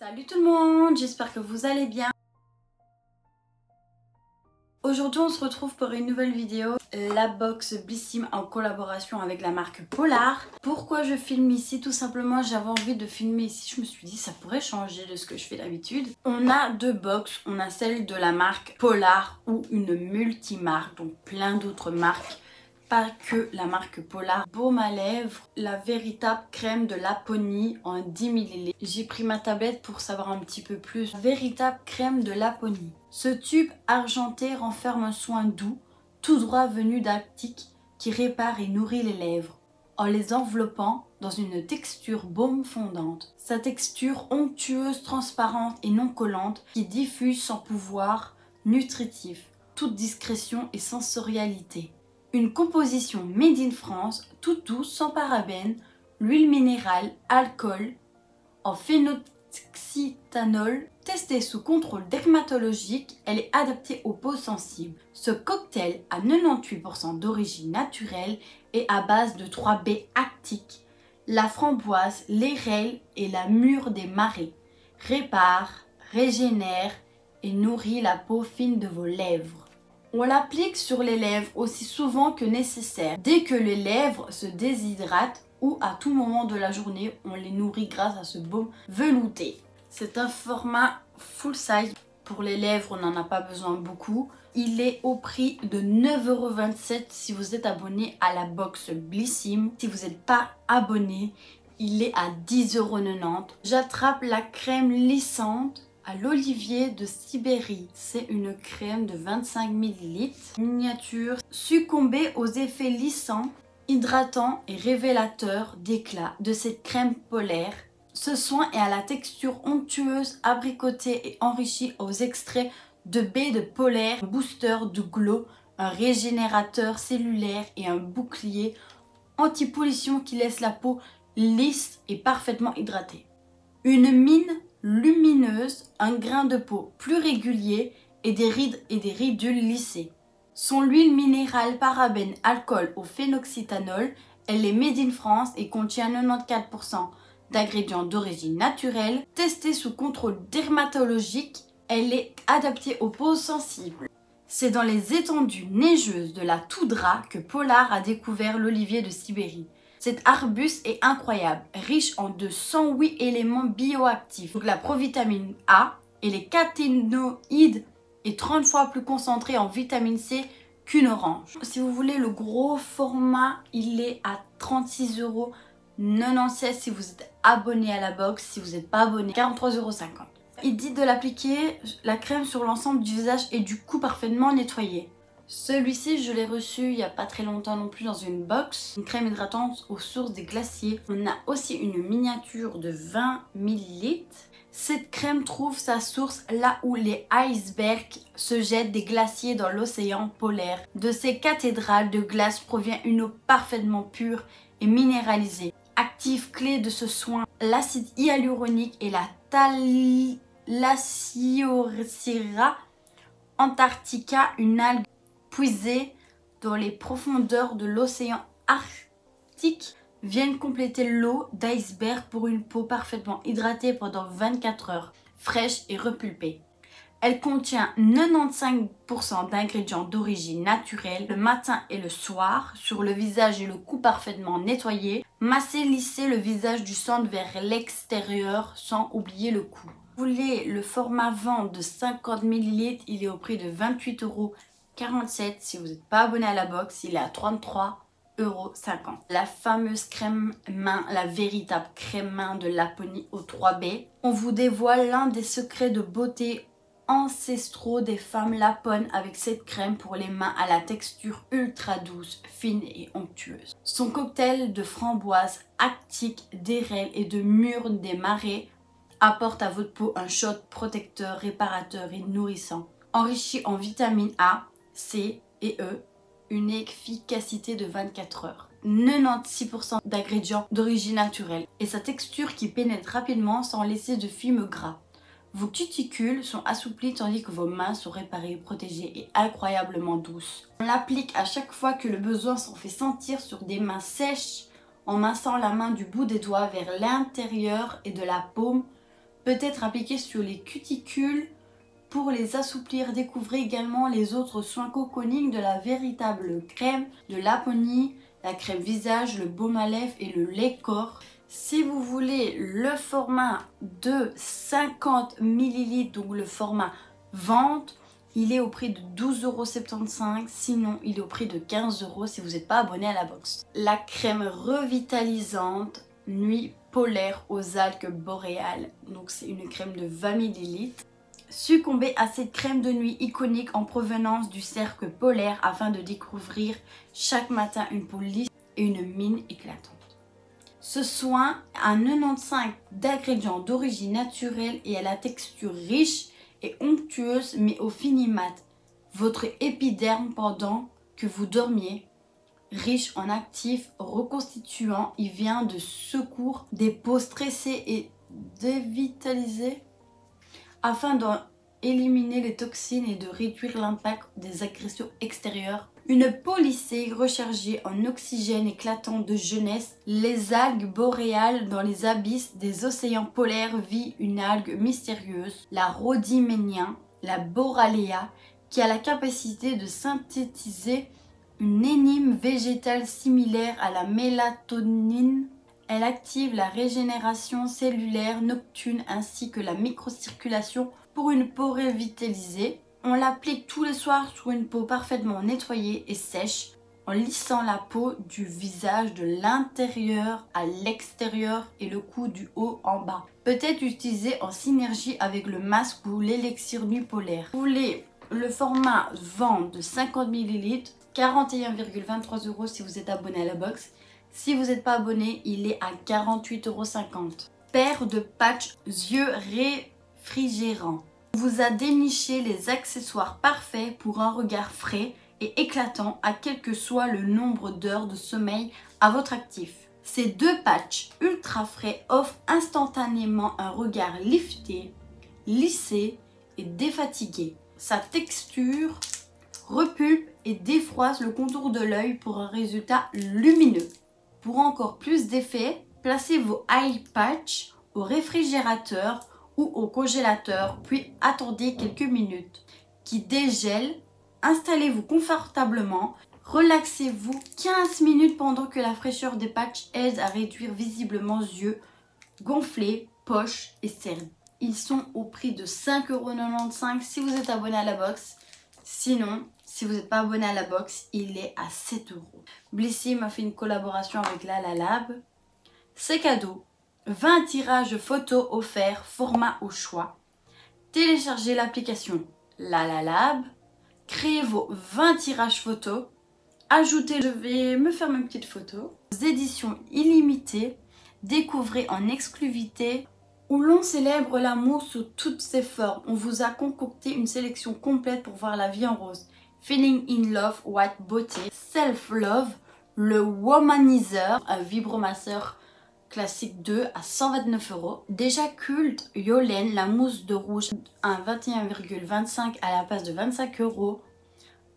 Salut tout le monde, j'espère que vous allez bien. Aujourd'hui on se retrouve pour une nouvelle vidéo, la box Blissim en collaboration avec la marque Polar. Pourquoi je filme ici? Tout simplement j'avais envie de filmer ici, je me suis dit ça pourrait changer de ce que je fais d'habitude. On a deux box, on a celle de la marque Polar ou une multimarque, donc plein d'autres marques. Pas que la marque Polar. Baume à lèvres, la véritable crème de Laponie en 10 ml. J'ai pris ma tablette pour savoir un petit peu plus. Véritable crème de Laponie. Ce tube argenté renferme un soin doux, tout droit venu d'Arctique, qui répare et nourrit les lèvres, en les enveloppant dans une texture baume fondante. Sa texture onctueuse, transparente et non collante, qui diffuse son pouvoir nutritif, toute discrétion et sensorialité. Une composition made in France, toute douce, sans parabènes, l'huile minérale, alcool, en phénoxyéthanol. Testée sous contrôle dermatologique, elle est adaptée aux peaux sensibles. Ce cocktail à 98% d'origine naturelle et à base de 3 baies actiques, la framboise, l'érel et la mûre des marais. Répare, régénère et nourrit la peau fine de vos lèvres. On l'applique sur les lèvres aussi souvent que nécessaire. Dès que les lèvres se déshydratent ou à tout moment de la journée, on les nourrit grâce à ce baume velouté. C'est un format full size. Pour les lèvres, on n'en a pas besoin beaucoup. Il est au prix de 9,27 € si vous êtes abonné à la box Blissim. Si vous n'êtes pas abonné, il est à 10,90 €. J'attrape la crème lissante à l'olivier de Sibérie. C'est une crème de 25 ml. Miniature. Succomber aux effets lissants, hydratants et révélateurs d'éclat de cette crème polaire. Ce soin est à la texture onctueuse, abricotée et enrichie aux extraits de baies de polaire, un booster de glow, un régénérateur cellulaire et un bouclier anti-pollution qui laisse la peau lisse et parfaitement hydratée. Une mine lumineuse, un grain de peau plus régulier et des rides et des ridules lissées. Son huile minérale, parabène, alcool ou phénoxyéthanol, elle est made in France et contient 94% d'ingrédients d'origine naturelle. Testée sous contrôle dermatologique, elle est adaptée aux peaux sensibles. C'est dans les étendues neigeuses de la toundra que Polar a découvert l'olivier de Sibérie. Cet arbuste est incroyable, riche en 208 éléments bioactifs. Donc la provitamine A et les caténoïdes est 30 fois plus concentré en vitamine C qu'une orange. Si vous voulez le gros format, il est à 36,96 € si vous êtes abonné à la box. Si vous n'êtes pas abonné, 43,50 €. Il dit de l'appliquer la crème sur l'ensemble du visage et du cou parfaitement nettoyé. Celui-ci, je l'ai reçu il n'y a pas très longtemps non plus dans une box. Une crème hydratante aux sources des glaciers. On a aussi une miniature de 20 ml. Cette crème trouve sa source là où les icebergs se jettent des glaciers dans l'océan polaire. De ces cathédrales de glace provient une eau parfaitement pure et minéralisée. Actif clé de ce soin, l'acide hyaluronique et la Thalassiosira antarctica, une algue puisés dans les profondeurs de l'océan Arctique, viennent compléter l'eau d'iceberg pour une peau parfaitement hydratée pendant 24 heures, fraîche et repulpée. Elle contient 95% d'ingrédients d'origine naturelle le matin et le soir, sur le visage et le cou parfaitement nettoyés. Masser, lisser le visage du centre vers l'extérieur sans oublier le cou. Vous voulez le format vente de 50 ml, il est au prix de 28,47 €. Si vous n'êtes pas abonné à la box, il est à 33,50 €. La fameuse crème main, la véritable crème main de Laponie aux 3 baies. On vous dévoile l'un des secrets de beauté ancestraux des femmes lapones avec cette crème pour les mains à la texture ultra douce, fine et onctueuse. Son cocktail de framboise, actique, d'érel et de mûre des marais apporte à votre peau un shot protecteur, réparateur et nourrissant. Enrichi en vitamine A, C et E, une efficacité de 24 heures. 96% d'ingrédients d'origine naturelle et sa texture qui pénètre rapidement sans laisser de film gras. Vos cuticules sont assouplies tandis que vos mains sont réparées, protégées et incroyablement douces. On l'applique à chaque fois que le besoin s'en fait sentir sur des mains sèches en massant la main du bout des doigts vers l'intérieur et de la paume peut être appliqué sur les cuticules pour les assouplir. Découvrez également les autres soins cocooning de la véritable crème de Laponie, la crème visage, le baume à lèvres et le lait corps. Si vous voulez le format de 50 ml, donc le format vente, il est au prix de 12,75 €, sinon il est au prix de 15 € si vous n'êtes pas abonné à la box. La crème revitalisante nuit polaire aux algues boréales, donc c'est une crème de 20 ml. Succombez à cette crème de nuit iconique en provenance du cercle polaire afin de découvrir chaque matin une peau lisse et une mine éclatante. Ce soin a 95 d'ingrédients d'origine naturelle et à la texture riche et onctueuse mais au fini mat. Votre épiderme pendant que vous dormiez, riche en actifs reconstituants, il vient de secours des peaux stressées et dévitalisées afin d'éliminer les toxines et de réduire l'impact des agressions extérieures. Une peau lissée, rechargée en oxygène éclatant de jeunesse, les algues boréales dans les abysses des océans polaires vit une algue mystérieuse, la rhodymenia, la boralea, qui a la capacité de synthétiser une énime végétale similaire à la mélatonine. Elle active la régénération cellulaire nocturne ainsi que la microcirculation pour une peau revitalisée. On l'applique tous les soirs sur une peau parfaitement nettoyée et sèche en lissant la peau du visage de l'intérieur à l'extérieur et le cou du haut en bas. Peut être utilisé en synergie avec le masque ou l'élixir nuit polaire. Vous voulez le format vente de 50 ml, 41,23 € si vous êtes abonné à la box. Si vous n'êtes pas abonné, il est à 48,50 €. Paire de patchs yeux réfrigérants. On vous a déniché les accessoires parfaits pour un regard frais et éclatant à quel que soit le nombre d'heures de sommeil à votre actif. Ces deux patchs ultra frais offrent instantanément un regard lifté, lissé et défatigué. Sa texture repulpe et défroisse le contour de l'œil pour un résultat lumineux. Pour encore plus d'effet, placez vos eye patchs au réfrigérateur ou au congélateur, puis attendez quelques minutes qui dégèlent. Installez-vous confortablement, relaxez-vous 15 minutes pendant que la fraîcheur des patchs aide à réduire visiblement yeux gonflés, poches et cernes. Ils sont au prix de 5,95 € si vous êtes abonné à la box. Sinon, si vous n'êtes pas abonné à la box, il est à 7 €. Blissim a fait une collaboration avec LalaLab. C'est cadeau. 20 tirages photos offerts, format au choix. Téléchargez l'application LalaLab. Créez vos 20 tirages photos. Ajoutez, je vais me faire mes petites photos. Éditions illimitées. Découvrez en exclusivité où l'on célèbre l'amour sous toutes ses formes. On vous a concocté une sélection complète pour voir la vie en rose. Feeling in Love, White Beauty, Self Love, le Womanizer, un vibromasseur classique 2 à 129 €. Déjà culte, Yolène, la mousse de rouge à 21,25 € à la place de 25 €.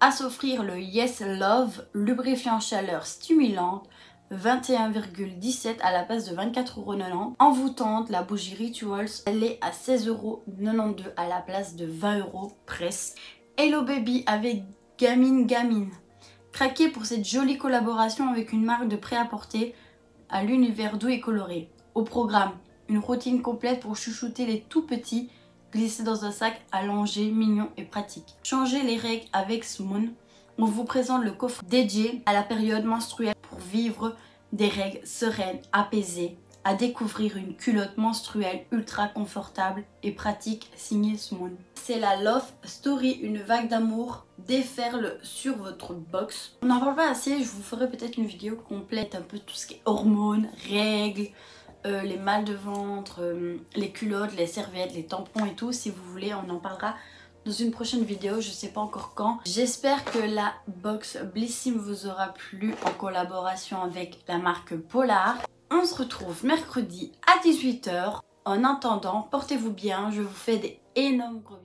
À s'offrir le Yes Love, lubrifiant chaleur stimulante, 21,17 € à la place de 24,90 €. Envoûtante, la bougie Rituals, elle est à 16,92 € à la place de 20 € presque. Hello Baby avec Gamine. Craquez pour cette jolie collaboration avec une marque de prêt-à-porter à l'univers doux et coloré. Au programme, une routine complète pour chouchouter les tout petits, glissés dans un sac allongé, mignon et pratique. Changez les règles avec Smoon. On vous présente le coffre dédié à la période menstruelle pour vivre des règles sereines, apaisées. À découvrir une culotte menstruelle ultra confortable et pratique signée Smoon. C'est la Love Story, une vague d'amour déferle sur votre box. On n'en parle pas assez, je vous ferai peut-être une vidéo complète, un peu tout ce qui est hormones, règles, les mal de ventre, les culottes, les serviettes, les tampons et tout. Si vous voulez, on en parlera dans une prochaine vidéo, je sais pas encore quand. J'espère que la box Blissim vous aura plu en collaboration avec la marque Polar. On se retrouve mercredi à 18 h. En attendant, portez-vous bien, je vous fais des énormes gros bisous.